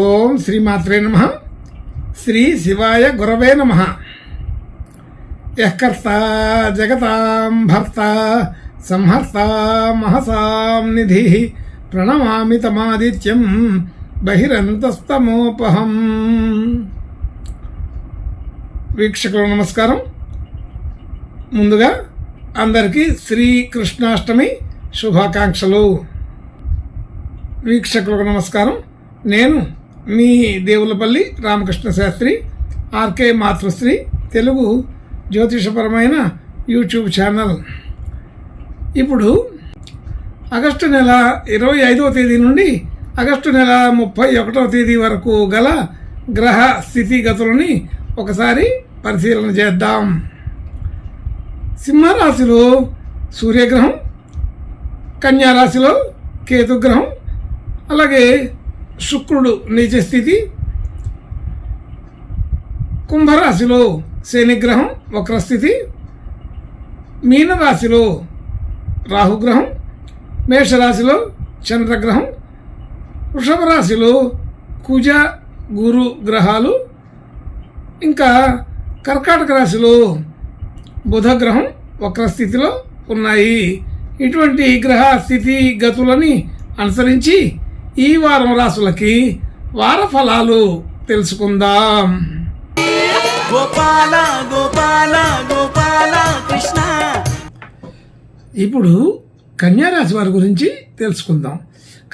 ఓం శ్రీమాత్రే నమః. శ్రీ శివాయ గురవే నమః. యఃకర్త జగతాం భర్త సంహర్త మహసాం నిధి ప్రణమామి తమాదిత్యం బహిరంతస్తమోపహం. వీక్షకులకు నమస్కారం. ముందుగా అందరికీ శ్రీకృష్ణాష్టమి శుభాకాంక్షలు. వీక్షకులకు నమస్కారం. నేను మీ దేవులపల్లి రామకృష్ణ శాస్త్రి, ఆర్కే మాతృశ్రీ తెలుగు జ్యోతిషపరమైన యూట్యూబ్ ఛానల్. ఇప్పుడు ఆగస్టు నెల 25వ తేదీ నుండి ఆగస్టు నెల 31వ తేదీ వరకు గల గ్రహ స్థితిగతులని ఒకసారి పరిశీలన చేద్దాం. సింహరాశిలో సూర్యగ్రహం, కన్యారాశిలో కేతుగ్రహం, అలాగే శుక్రుడు నీచ స్థితి, కుంభరాశిలో శనిగ్రహం వక్రస్థితి, మీనరాశిలో రాహుగ్రహం, మేషరాశిలో చంద్రగ్రహం, వృషభ రాశిలో కుజ గురు గ్రహాలు, ఇంకా కర్కాటక రాశిలో బుధగ్రహం వక్రస్థితిలో ఉన్నాయి. ఇటువంటి గ్రహ స్థితి గతులని అనుసరించి ఈ వారం రాశులకి వార ఫలాలు తెలుసుకుందాం. గోపాల గోపాల గోపాల కృష్ణ. ఇప్పుడు కన్యారాశి వారి గురించి తెలుసుకుందాం.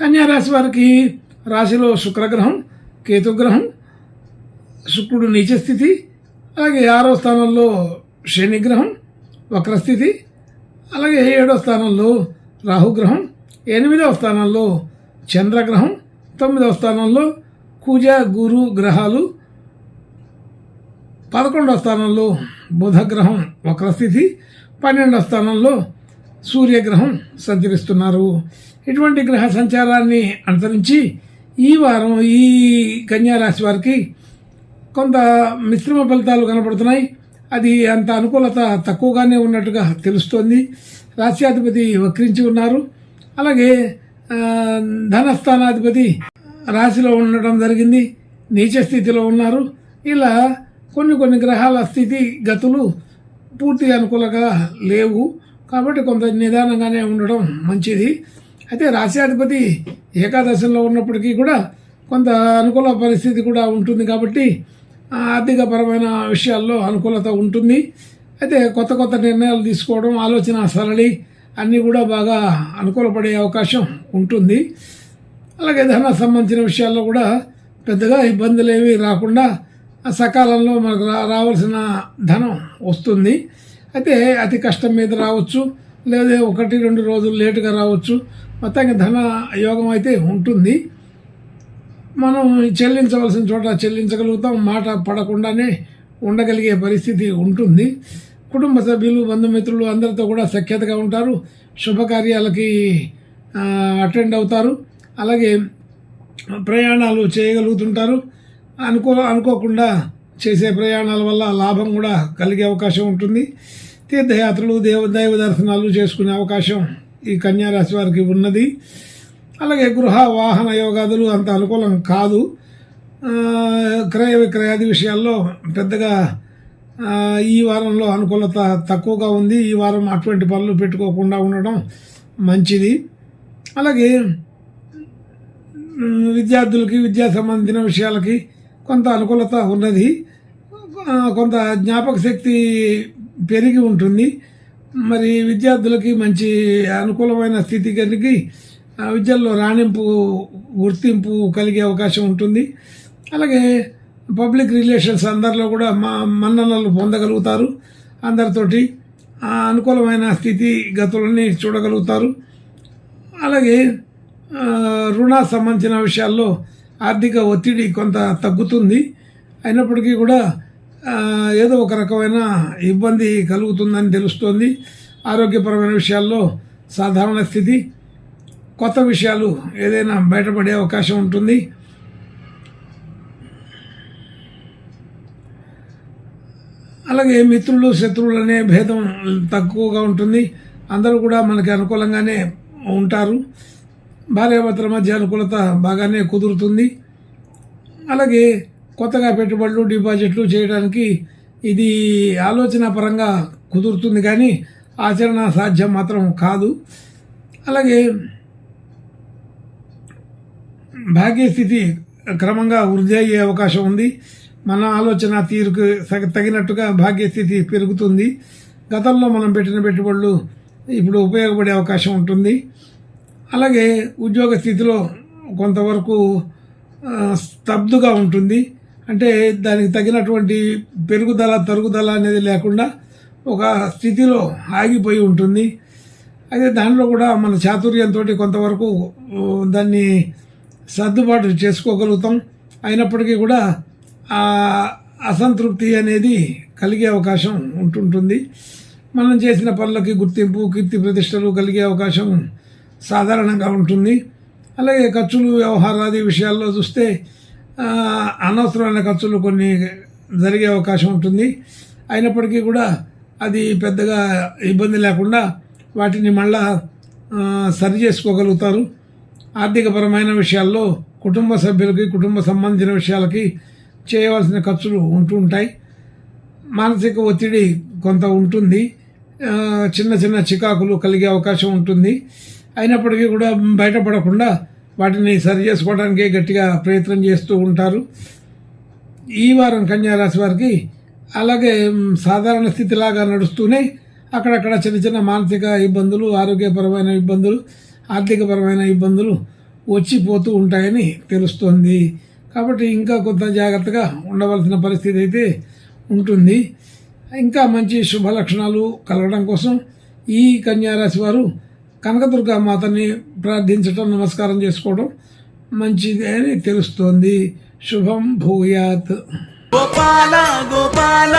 కన్యారాశి వారికి రాశిలో శుక్రగ్రహం, కేతుగ్రహం, శుక్రుడు నీచ స్థితి, అలాగే 6వ స్థానంలో శనిగ్రహం వక్రస్థితి, అలాగే 7వ స్థానంలో రాహుగ్రహం, 8వ స్థానంలో చంద్రగ్రహం, 9వ స్థానంలో కుజ గురు గ్రహాలు, 11వ స్థానంలో బుధగ్రహం వక్రస్థితి, 12వ స్థానంలో సూర్యగ్రహం సంచరిస్తున్నారు. ఇటువంటి గ్రహ సంచారాన్ని అనుసరించి ఈ వారం ఈ కన్యారాశి వారికి కొంత మిశ్రమ ఫలితాలు కనపడుతున్నాయి. అది అంత అనుకూలత తక్కువగానే ఉన్నట్టుగా తెలుస్తోంది. రాశ్యాధిపతి వక్రించి ఉన్నారు. అలాగే ధనస్థానాధిపతి రాశిలో ఉండటం జరిగింది, నీచ స్థితిలో ఉన్నారు. ఇలా కొన్ని గ్రహాల స్థితి గతులు పూర్తిగా అనుకూలంగా లేవు. కాబట్టి కొంత నిదానంగానే ఉండడం మంచిది. అయితే రాశ్యాధిపతి ఏకాదశంలో ఉన్నప్పటికీ కూడా కొంత అనుకూల పరిస్థితి కూడా ఉంటుంది. కాబట్టి ఆర్థికపరమైన విషయాల్లో అనుకూలత ఉంటుంది. అయితే కొత్త నిర్ణయాలు తీసుకోవడం, ఆలోచన సరళి అన్నీ కూడా బాగా అనుకూలపడే అవకాశం ఉంటుంది. అలాగే ధన సంబంధించిన విషయాల్లో కూడా పెద్దగా ఇబ్బందులు ఏమీ రాకుండా సకాలంలో మనకు రావాల్సిన ధనం వస్తుంది. అయితే అతి కష్టం మీద రావచ్చు, లేదా 1-2 రోజులు లేటుగా రావచ్చు. మొత్తంగా ధన యోగం అయితే ఉంటుంది. మనం చెల్లించవలసిన చోట చెల్లించగలుగుతాం, మాట పడకుండానే ఉండగలిగే పరిస్థితి ఉంటుంది. కుటుంబ సభ్యులు, బంధుమిత్రులు అందరితో కూడా సఖ్యతగా ఉంటారు. శుభకార్యాలకి అటెండ్ అవుతారు. అలాగే ప్రయాణాలు చేయగలుగుతుంటారు. అనుకోకుండా చేసే ప్రయాణాల వల్ల లాభం కూడా కలిగే అవకాశం ఉంటుంది. తీర్థయాత్రలు, దైవ దర్శనాలు చేసుకునే అవకాశం ఈ కన్యారాశి వారికి ఉన్నది. అలాగే గృహ వాహన యోగాదులు అంత అనుకూలం కాదు. క్రయ విక్రయాది విషయాల్లో పెద్దగా ఈ వారంలో అనుకూలత తక్కువగా ఉంది. ఈ వారం అటువంటి పనులు పెట్టుకోకుండా ఉండడం మంచిది. అలాగే విద్యార్థులకి విద్యా సంబంధించిన విషయాలకి కొంత అనుకూలత ఉన్నది. కొంత జ్ఞాపక శక్తి పెరిగి ఉంటుంది. మరి విద్యార్థులకి మంచి అనుకూలమైన స్థితి కలిగి విద్యల్లో రాణింపు, గుర్తింపు కలిగే అవకాశం ఉంటుంది. అలాగే పబ్లిక్ రిలేషన్స్ అందరిలో కూడా మన్ననలు పొందగలుగుతారు. అందరితోటి అనుకూలమైన స్థితి గతులని చూడగలుగుతారు. అలాగే రుణ సంబంధించిన విషయాల్లో ఆర్థిక ఒత్తిడి కొంత తగ్గుతుంది. అయినప్పటికీ కూడా ఏదో ఒక రకమైన ఇబ్బంది కలుగుతుందని తెలుస్తోంది. ఆరోగ్యపరమైన విషయాల్లో సాధారణ స్థితి, కొత్త విషయాలు ఏదైనా బయటపడే అవకాశం ఉంటుంది. అలాగే మిత్రులు శత్రువులు అనే భేదం తక్కువగా ఉంటుంది. అందరూ కూడా మనకి అనుకూలంగానే ఉంటారు. భార్యాభర్తల మధ్య అనుకూలత బాగానే కుదురుతుంది. అలాగే కొత్తగా పెట్టుబడులు డిపాజిట్లు చేయడానికి ఇది ఆలోచన పరంగా కుదురుతుంది కానీ ఆచరణ సాధ్యం మాత్రం కాదు. అలాగే భాగ్యస్థితి క్రమంగా వృద్ధి అయ్యే అవకాశం ఉంది. మన ఆలోచన తీరుకు తగినట్టుగా భాగ్యస్థితి పెరుగుతుంది. గతంలో మనం పెట్టిన పెట్టుబడులు ఇప్పుడు ఉపయోగపడే అవకాశం ఉంటుంది. అలాగే ఉద్యోగ స్థితిలో కొంతవరకు స్తబ్దుగా ఉంటుంది. అంటే దానికి తగినటువంటి పెరుగుదల తరుగుదల అనేది లేకుండా ఒక స్థితిలో ఆగిపోయి ఉంటుంది. అయితే దానిలో కూడా మన చాతుర్యంతో కొంతవరకు దాన్ని సర్దుబాటు చేసుకోగలుగుతాం. అయినప్పటికీ కూడా ఆ అసంతృప్తి అనేది కలిగే అవకాశం ఉంటుంటుంది. మనం చేసిన పనులకి గుర్తింపు కీర్తి ప్రతిష్టలు కలిగే అవకాశం సాధారణంగా ఉంటుంది. అలాగే ఖర్చులు వ్యవహారాది విషయాల్లో చూస్తే అనవసరమైన ఖర్చులు కొన్ని జరిగే అవకాశం ఉంటుంది. అయినప్పటికీ కూడా అది పెద్దగా ఇబ్బంది లేకుండా వాటిని మళ్ళా సరి చేసుకోగలుగుతారు. ఆర్థికపరమైన విషయాల్లో కుటుంబ సభ్యులకి కుటుంబ సంబంధించిన విషయాలకి చేయవలసిన ఖర్చులు ఉంటుంటాయి. మానసిక ఒత్తిడి కొంత ఉంటుంది. చిన్న చిన్న చికాకులు కలిగే అవకాశం ఉంటుంది. అయినప్పటికీ కూడా బయటపడకుండా వాటిని సరి చేసుకోవడానికి గట్టిగా ప్రయత్నం చేస్తూ ఉంటారు. ఈ వారం కన్యా రాశి వారికి అలాగే సాధారణ స్థితిలాగా నడుస్తూనే అక్కడక్కడ చిన్న చిన్న మానసిక ఇబ్బందులు, ఆరోగ్యపరమైన ఇబ్బందులు, ఆర్థికపరమైన ఇబ్బందులు వచ్చిపోతూ ఉంటాయని తెలుస్తోంది. కాబట్టి ఇంకా కొంత జాగ్రత్తగా ఉండవలసిన పరిస్థితి అయితే ఉంటుంది. ఇంకా మంచి శుభ లక్షణాలు కలగడం కోసం ఈ కన్యా రాశి వారు కనకదుర్గా మాతని ప్రార్థించటం, నమస్కారం చేసుకోవడం మంచిది అని తెలుస్తోంది. శుభం భూయాత్. గోపాల గోపాల